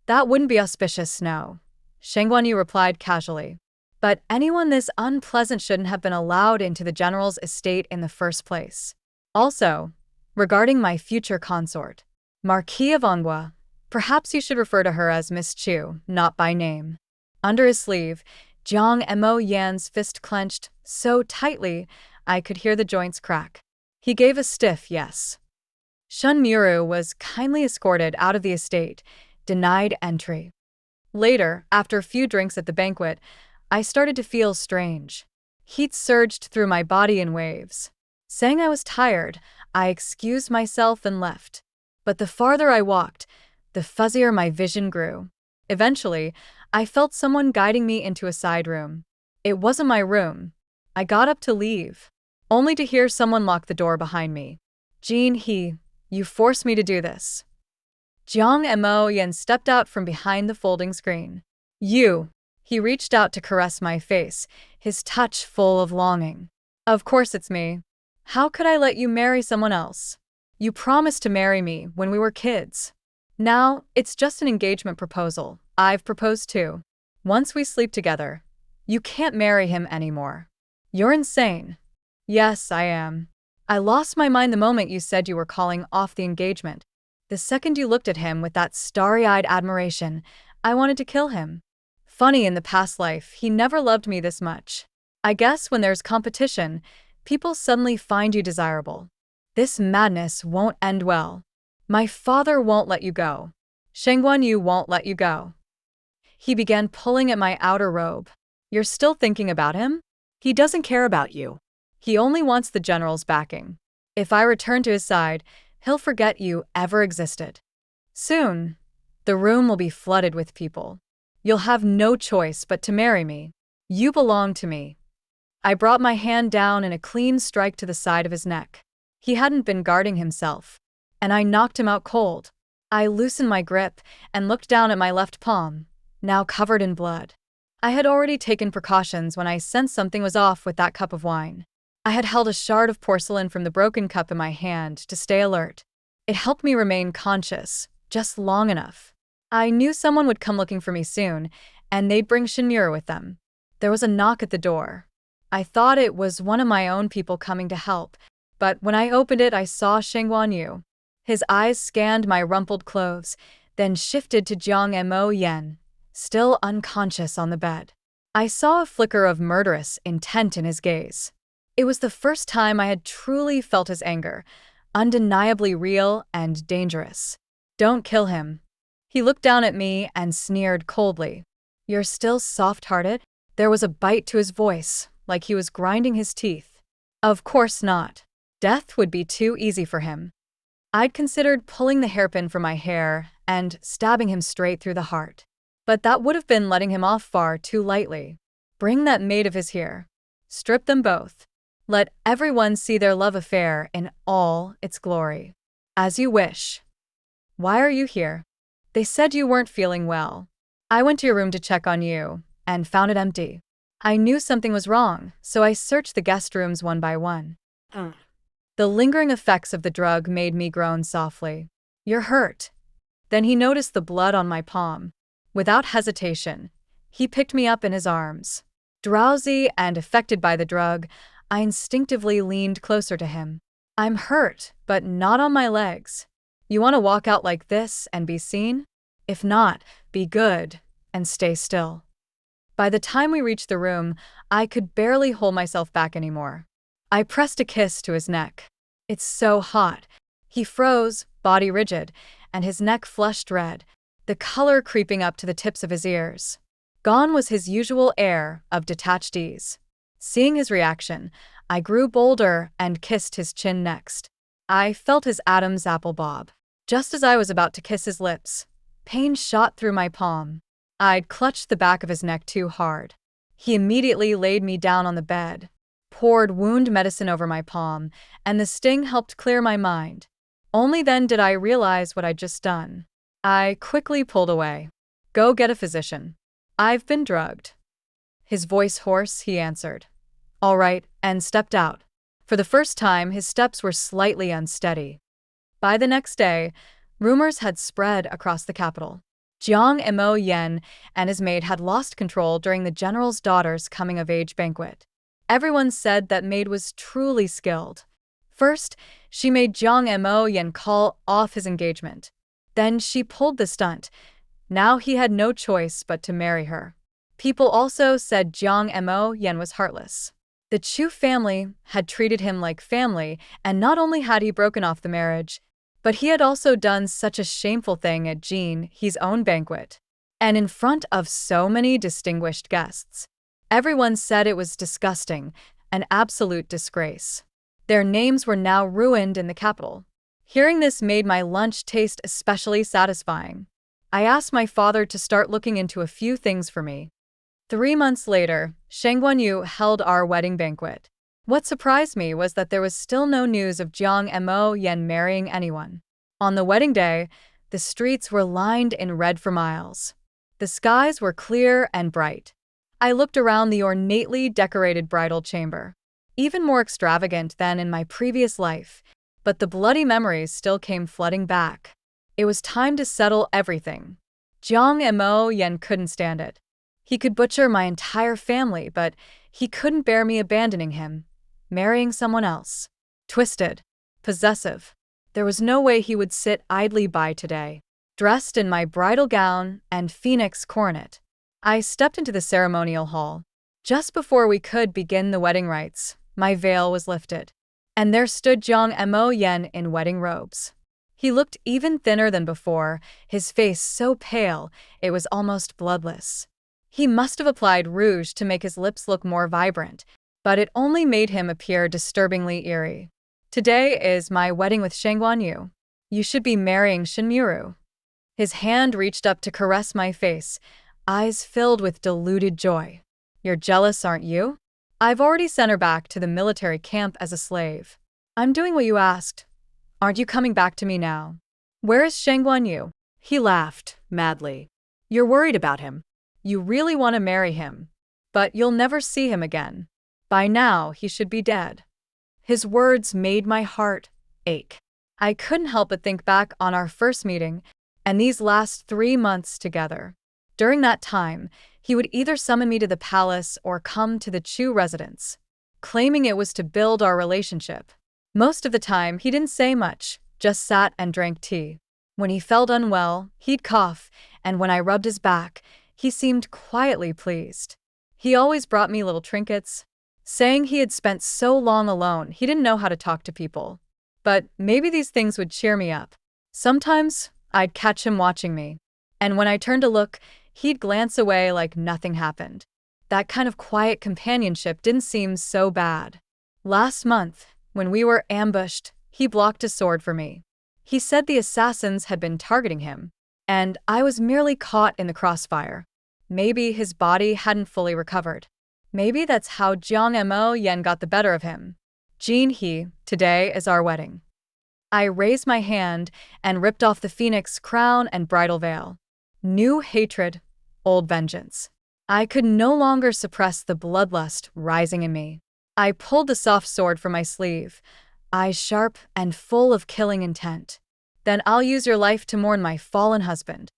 That wouldn't be auspicious, no. Shangguanyu replied casually. But anyone this unpleasant shouldn't have been allowed into the general's estate in the first place. Also, regarding my future consort, Marquis of Ongwa, perhaps you should refer to her as Miss Chu, not by name. Under his sleeve, Jiang Mo Yan's fist clenched so tightly I could hear the joints crack. He gave a stiff yes. Shunmuru was kindly escorted out of the estate, denied entry. Later, after a few drinks at the banquet, I started to feel strange. Heat surged through my body in waves. Saying I was tired, I excused myself and left. But the farther I walked, the fuzzier my vision grew. Eventually, I felt someone guiding me into a side room. It wasn't my room. I got up to leave, only to hear someone lock the door behind me. Jinhee, you forced me to do this. Jiang Mo Yen stepped out from behind the folding screen. You. He reached out to caress my face, his touch full of longing. Of course it's me. How could I let you marry someone else? You promised to marry me when we were kids. Now, it's just an engagement proposal. I've proposed too. Once we sleep together, you can't marry him anymore. You're insane. Yes, I am. I lost my mind the moment you said you were calling off the engagement. The second you looked at him with that starry-eyed admiration, I wanted to kill him. Funny, in the past life, he never loved me this much. I guess when there's competition, people suddenly find you desirable. This madness won't end well. My father won't let you go. Shangguanyu won't let you go. He began pulling at my outer robe. You're still thinking about him? He doesn't care about you. He only wants the general's backing. If I return to his side, he'll forget you ever existed. Soon, the room will be flooded with people. You'll have no choice but to marry me. You belong to me. I brought my hand down in a clean strike to the side of his neck. He hadn't been guarding himself, and I knocked him out cold. I loosened my grip and looked down at my left palm, now covered in blood. I had already taken precautions when I sensed something was off with that cup of wine. I had held a shard of porcelain from the broken cup in my hand to stay alert. It helped me remain conscious, just long enough. I knew someone would come looking for me soon, and they'd bring Shinmuru with them. There was a knock at the door. I thought it was one of my own people coming to help, but when I opened it I saw Shangguanyu. His eyes scanned my rumpled clothes, then shifted to Jiang Mo Yen, still unconscious on the bed. I saw a flicker of murderous intent in his gaze. It was the first time I had truly felt his anger, undeniably real and dangerous. Don't kill him. He looked down at me and sneered coldly. You're still soft-hearted? There was a bite to his voice, like he was grinding his teeth. Of course not. Death would be too easy for him. I'd considered pulling the hairpin from my hair and stabbing him straight through the heart. But that would have been letting him off far too lightly. Bring that maid of his here. Strip them both. Let everyone see their love affair in all its glory. As you wish. Why are you here? They said you weren't feeling well. I went to your room to check on you, and found it empty. I knew something was wrong, so I searched the guest rooms one by one. The The lingering effects of the drug made me groan softly. "You're hurt." Then he noticed the blood on my palm. Without hesitation, he picked me up in his arms. Drowsy and affected by the drug, I instinctively leaned closer to him. "I'm hurt, but not on my legs. You want to walk out like this and be seen? If not, be good and stay still." By the time we reached the room, I could barely hold myself back anymore. I pressed a kiss to his neck. "It's so hot." He froze, body rigid, and his neck flushed red, the color creeping up to the tips of his ears. Gone was his usual air of detached ease. Seeing his reaction, I grew bolder and kissed his chin next. I felt his Adam's apple bob. Just as I was about to kiss his lips, pain shot through my palm. I'd clutched the back of his neck too hard. He immediately laid me down on the bed, poured wound medicine over my palm, and the sting helped clear my mind. Only then did I realize what I'd just done. I quickly pulled away. "Go get a physician. I've been drugged." His voice hoarse, he answered, "All right," and stepped out. For the first time, his steps were slightly unsteady. By the next day, rumors had spread across the capital. Jiang Mo Yen and his maid had lost control during the general's daughter's coming-of-age banquet. Everyone said that maid was truly skilled. First, she made Jiang Mo Yen call off his engagement. Then she pulled the stunt. Now he had no choice but to marry her. People also said Jiang Mo Yen was heartless. The Chu family had treated him like family, and not only had he broken off the marriage, but he had also done such a shameful thing at Jean He's own banquet. And in front of so many distinguished guests. Everyone said it was disgusting, an absolute disgrace. Their names were now ruined in the capital. Hearing this made my lunch taste especially satisfying. I asked my father to start looking into a few things for me. 3 months later, Sheng Guanyu held our wedding banquet. What surprised me was that there was still no news of Jiang Mo Yen marrying anyone. On the wedding day, the streets were lined in red for miles. The skies were clear and bright. I looked around the ornately decorated bridal chamber. Even more extravagant than in my previous life, but the bloody memories still came flooding back. It was time to settle everything. Jiang Mo Yen couldn't stand it. He could butcher my entire family, but he couldn't bear me abandoning him, marrying someone else. Twisted, possessive. There was no way he would sit idly by today. Dressed in my bridal gown and phoenix coronet, I stepped into the ceremonial hall. Just before we could begin the wedding rites, my veil was lifted. And there stood Jiang Mo Yen in wedding robes. He looked even thinner than before, his face so pale it was almost bloodless. He must have applied rouge to make his lips look more vibrant, but it only made him appear disturbingly eerie. "Today is my wedding with Sheng Guanyu. You should be marrying Shinmuru." His hand reached up to caress my face, eyes filled with deluded joy. "You're jealous, aren't you? I've already sent her back to the military camp as a slave. I'm doing what you asked. Aren't you coming back to me now?" "Where is Sheng Guanyu?" He laughed, madly. "You're worried about him. "You really want to marry him, but you'll never see him again. By now, he should be dead." His words made my heart ache. I couldn't help but think back on our first meeting and these last 3 months together. During that time, he would either summon me to the palace or come to the Chu residence, claiming it was to build our relationship. Most of the time, he didn't say much, just sat and drank tea. When he felt unwell, he'd cough, and when I rubbed his back, he seemed quietly pleased. He always brought me little trinkets, saying he had spent so long alone he didn't know how to talk to people. But maybe these things would cheer me up. Sometimes, I'd catch him watching me, and when I turned to look, he'd glance away like nothing happened. That kind of quiet companionship didn't seem so bad. Last month, when we were ambushed, he blocked a sword for me. He said the assassins had been targeting him, and I was merely caught in the crossfire. Maybe his body hadn't fully recovered. Maybe that's how Jiang Mo Yen got the better of him. "Jean He, today is our wedding." I raised my hand and ripped off the phoenix crown and bridal veil. New hatred, old vengeance. I could no longer suppress the bloodlust rising in me. I pulled the soft sword from my sleeve, eyes sharp and full of killing intent. Then I'll use your life to mourn my fallen husband.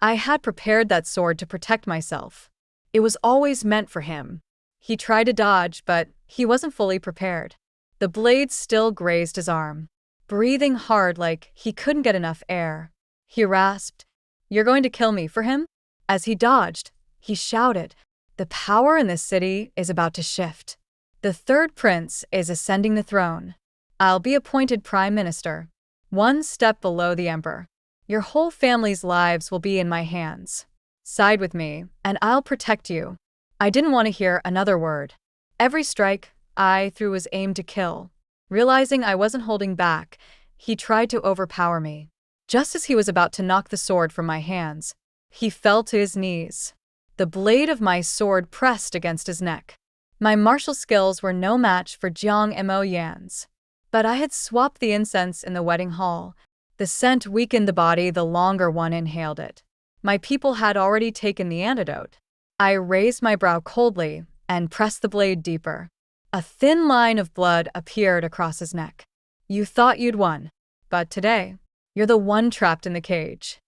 I had prepared that sword to protect myself. It was always meant for him. He tried to dodge, but he wasn't fully prepared. The blade still grazed his arm. Breathing hard like he couldn't get enough air, he rasped, "You're going to kill me for him?" As he dodged, he shouted, "The power in this city is about to shift. The third prince is ascending the throne. I'll be appointed prime minister, one step below the emperor. Your whole family's lives will be in my hands. Side with me, and I'll protect you." I didn't want to hear another word. Every strike I threw was aimed to kill. Realizing I wasn't holding back, he tried to overpower me. Just as he was about to knock the sword from my hands, he fell to his knees. The blade of my sword pressed against his neck. My martial skills were no match for Jiang Mo Yan's. But I had swapped the incense in the wedding hall. The scent weakened the body the longer one inhaled it. My people had already taken the antidote. I raised my brow coldly and pressed the blade deeper. A thin line of blood appeared across his neck. You thought you'd won, but today, you're the one trapped in the cage.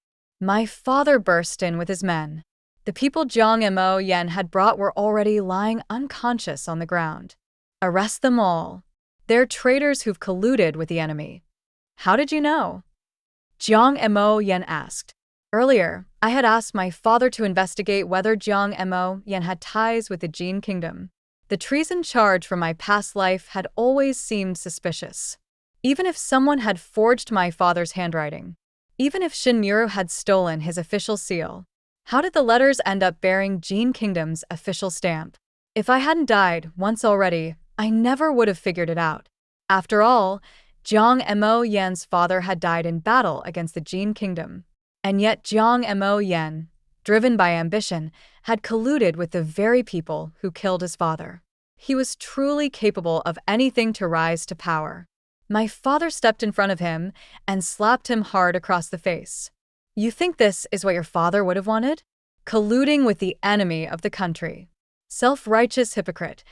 My father burst in with his men. The people Jiang Mo Yan had brought were already lying unconscious on the ground. Arrest them all. They're traitors who've colluded with the enemy. How did you know? Jiang Mo Yan asked. Earlier, I had asked my father to investigate whether Jiang Mo Yan had ties with the Jin kingdom. The treason charge from my past life had always seemed suspicious. Even if someone had forged my father's handwriting, even if Shinmuru had stolen his official seal, how did the letters end up bearing Jin Kingdom's official stamp? If I hadn't died once already, I never would have figured it out. After all, Jiang Mo Yan's father had died in battle against the Jin Kingdom. And yet Jiang Mo Yan, driven by ambition, had colluded with the very people who killed his father. He was truly capable of anything to rise to power. My father stepped in front of him and slapped him hard across the face. You think this is what your father would have wanted? Colluding with the enemy of the country. Self-righteous hypocrite.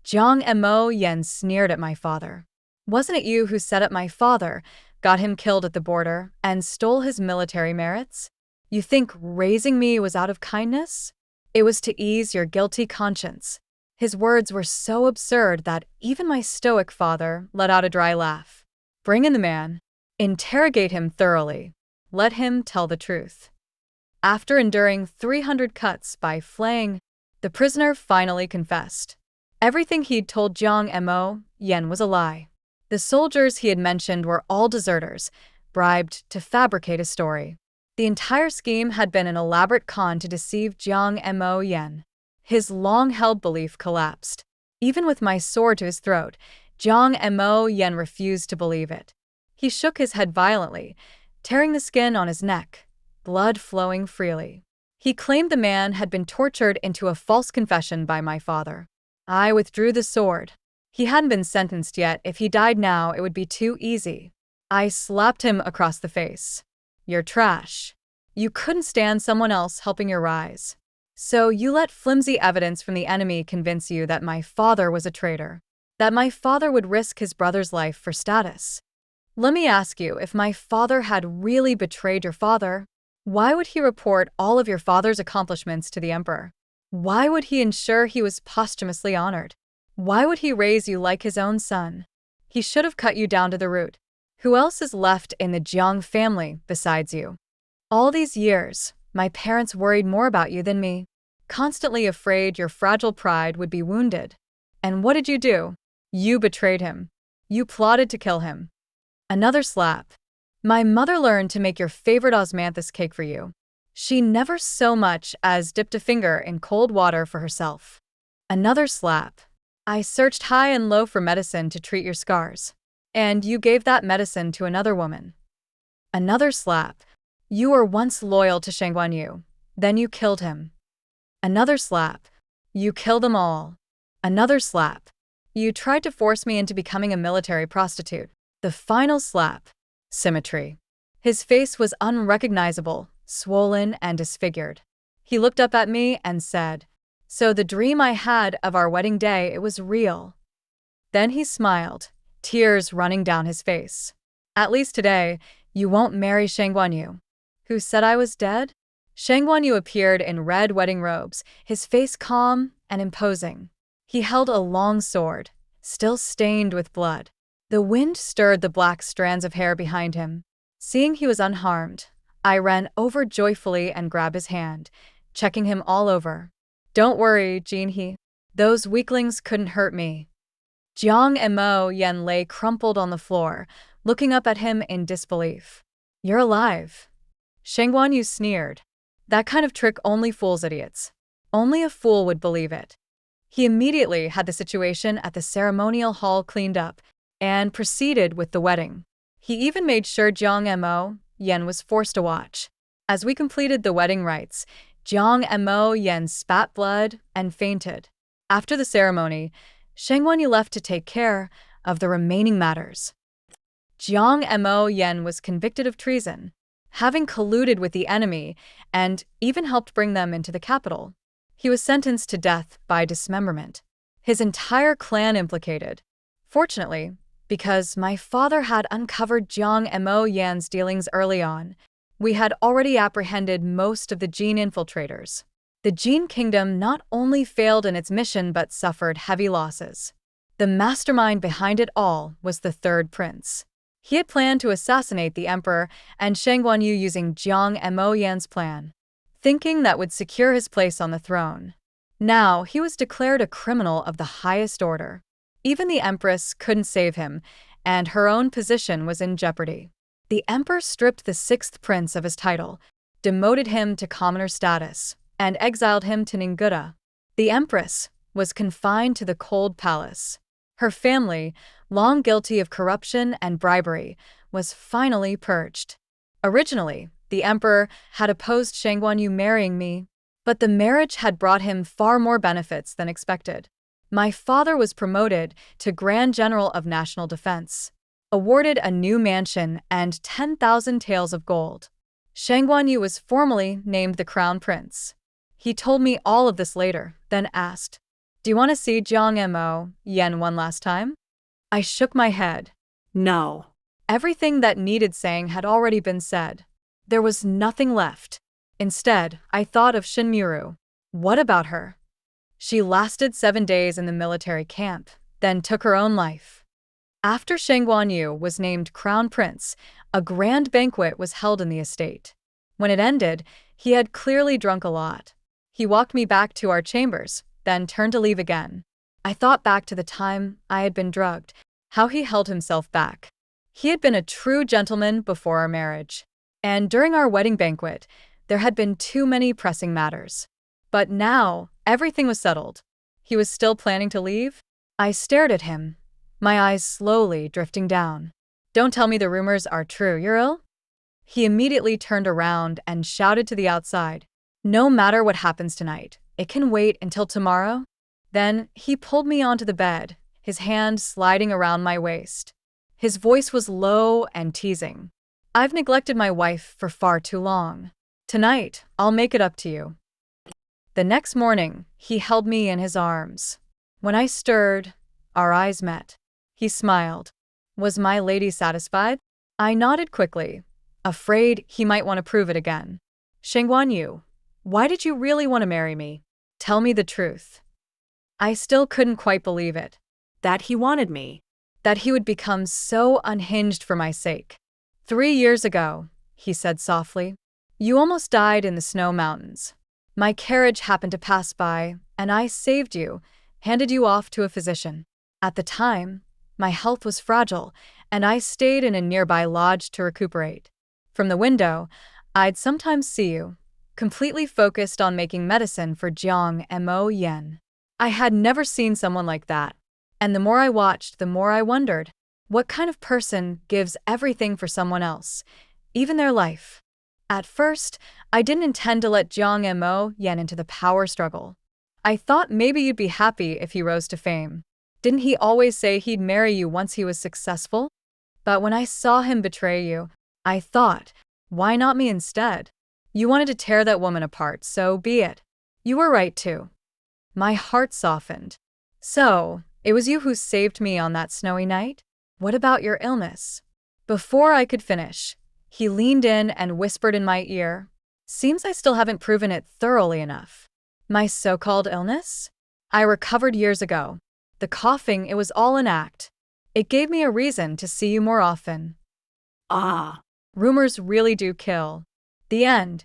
Jiang Mo Yan sneered at my father. Wasn't it you who set up my father, got him killed at the border, and stole his military merits? You think raising me was out of kindness? It was to ease your guilty conscience. His words were so absurd that even my stoic father let out a dry laugh. Bring in the man. Interrogate him thoroughly. Let him tell the truth. After enduring 300 cuts by flaying, the prisoner finally confessed. Everything he'd told Jiang Mo Yan was a lie. The soldiers he had mentioned were all deserters, bribed to fabricate a story. The entire scheme had been an elaborate con to deceive Jiang Mo Yan. His long-held belief collapsed. Even with my sword to his throat, Jiang Mo Yan refused to believe it. He shook his head violently, tearing the skin on his neck, blood flowing freely. He claimed the man had been tortured into a false confession by my father. I withdrew the sword. He hadn't been sentenced yet. If he died now, it would be too easy. I slapped him across the face. You're trash. You couldn't stand someone else helping your rise. So you let flimsy evidence from the enemy convince you that my father was a traitor, that my father would risk his brother's life for status. Let me ask you, if my father had really betrayed your father, why would he report all of your father's accomplishments to the emperor? Why would he ensure he was posthumously honored? Why would he raise you like his own son? He should have cut you down to the root. Who else is left in the Jiang family besides you? All these years, my parents worried more about you than me, constantly afraid your fragile pride would be wounded. And what did you do? You betrayed him. You plotted to kill him. Another slap. My mother learned to make your favorite osmanthus cake for you. She never so much as dipped a finger in cold water for herself. Another slap. I searched high and low for medicine to treat your scars. And you gave that medicine to another woman. Another slap. You were once loyal to Shang Guanyu. Then you killed him. Another slap. You killed them all. Another slap. You tried to force me into becoming a military prostitute. The final slap. Symmetry. His face was unrecognizable, swollen and disfigured. He looked up at me and said, "So the dream I had of our wedding day, it was real." Then he smiled, tears running down his face. At least today, you won't marry Shang Guanyu. Who said I was dead? Shang Guanyu appeared in red wedding robes, his face calm and imposing. He held a long sword, still stained with blood. The wind stirred the black strands of hair behind him. Seeing he was unharmed, I ran over joyfully and grabbed his hand, checking him all over. Don't worry, Jin He. Those weaklings couldn't hurt me. Jiang and Mo Yen lay crumpled on the floor, looking up at him in disbelief. You're alive. Shang Guanyu sneered. That kind of trick only fools idiots. Only a fool would believe it. He immediately had the situation at the ceremonial hall cleaned up and proceeded with the wedding. He even made sure Jiang and Mo Yen was forced to watch. As we completed the wedding rites, Jiang and Mo Yen spat blood and fainted. After the ceremony, Shang Guanyu left to take care of the remaining matters. Jiang and Mo Yen was convicted of treason, having colluded with the enemy and even helped bring them into the capital. He was sentenced to death by dismemberment. His entire clan implicated. Fortunately, because my father had uncovered Jiang and Mo Yan's dealings early on, we had already apprehended most of the Jin infiltrators. The Jin kingdom not only failed in its mission but suffered heavy losses. The mastermind behind it all was the third prince. He had planned to assassinate the emperor and Shang Guanyu using Jiang and Mo Yan's plan, thinking that would secure his place on the throne. Now he was declared a criminal of the highest order. Even the empress couldn't save him, and her own position was in jeopardy. The emperor stripped the sixth prince of his title, demoted him to commoner status, and exiled him to Ningguta. The empress was confined to the cold palace. Her family, long guilty of corruption and bribery, was finally purged. Originally, the emperor had opposed Shang Guanyu marrying me, but the marriage had brought him far more benefits than expected. My father was promoted to Grand General of National Defense, awarded a new mansion and 10,000 taels of gold. Shang Guanyu was formally named the Crown Prince. He told me all of this later, then asked, "Do you want to see Jiang and Mo Yen one last time?" I shook my head. No. Everything that needed saying had already been said. There was nothing left. Instead, I thought of Shinmuru. What about her? She lasted 7 days in the military camp, then took her own life. After Shang Guanyu was named Crown Prince, a grand banquet was held in the estate. When it ended, he had clearly drunk a lot. He walked me back to our chambers, then turned to leave again. I thought back to the time I had been drugged, how he held himself back. He had been a true gentleman before our marriage. And during our wedding banquet, there had been too many pressing matters. But now, everything was settled. He was still planning to leave? I stared at him, my eyes slowly drifting down. Don't tell me the rumors are true, you're ill? He immediately turned around and shouted to the outside, "No matter what happens tonight, it can wait until tomorrow." Then he pulled me onto the bed, his hand sliding around my waist. His voice was low and teasing. "I've neglected my wife for far too long. Tonight, I'll make it up to you." The next morning, he held me in his arms. When I stirred, our eyes met. He smiled. Was my lady satisfied? I nodded quickly, afraid he might want to prove it again. "Shang Guanyu, why did you really want to marry me? Tell me the truth." I still couldn't quite believe it. That he wanted me. That he would become so unhinged for my sake. 3 years ago, he said softly, you almost died in the snow mountains. My carriage happened to pass by, and I saved you, handed you off to a physician. At the time, my health was fragile, and I stayed in a nearby lodge to recuperate. From the window, I'd sometimes see you, completely focused on making medicine for Jiang and Mo Yen. I had never seen someone like that, and the more I watched, the more I wondered, what kind of person gives everything for someone else, even their life? At first, I didn't intend to let Jiang and Mo Yen into the power struggle. I thought maybe you'd be happy if he rose to fame. Didn't he always say he'd marry you once he was successful? But when I saw him betray you, I thought, why not me instead? You wanted to tear that woman apart, so be it. You were right too. My heart softened. So, it was you who saved me on that snowy night? What about your illness? Before I could finish, he leaned in and whispered in my ear. Seems I still haven't proven it thoroughly enough. My so-called illness? I recovered years ago. The coughing, it was all an act. It gave me a reason to see you more often. Ah. Rumors really do kill. The end.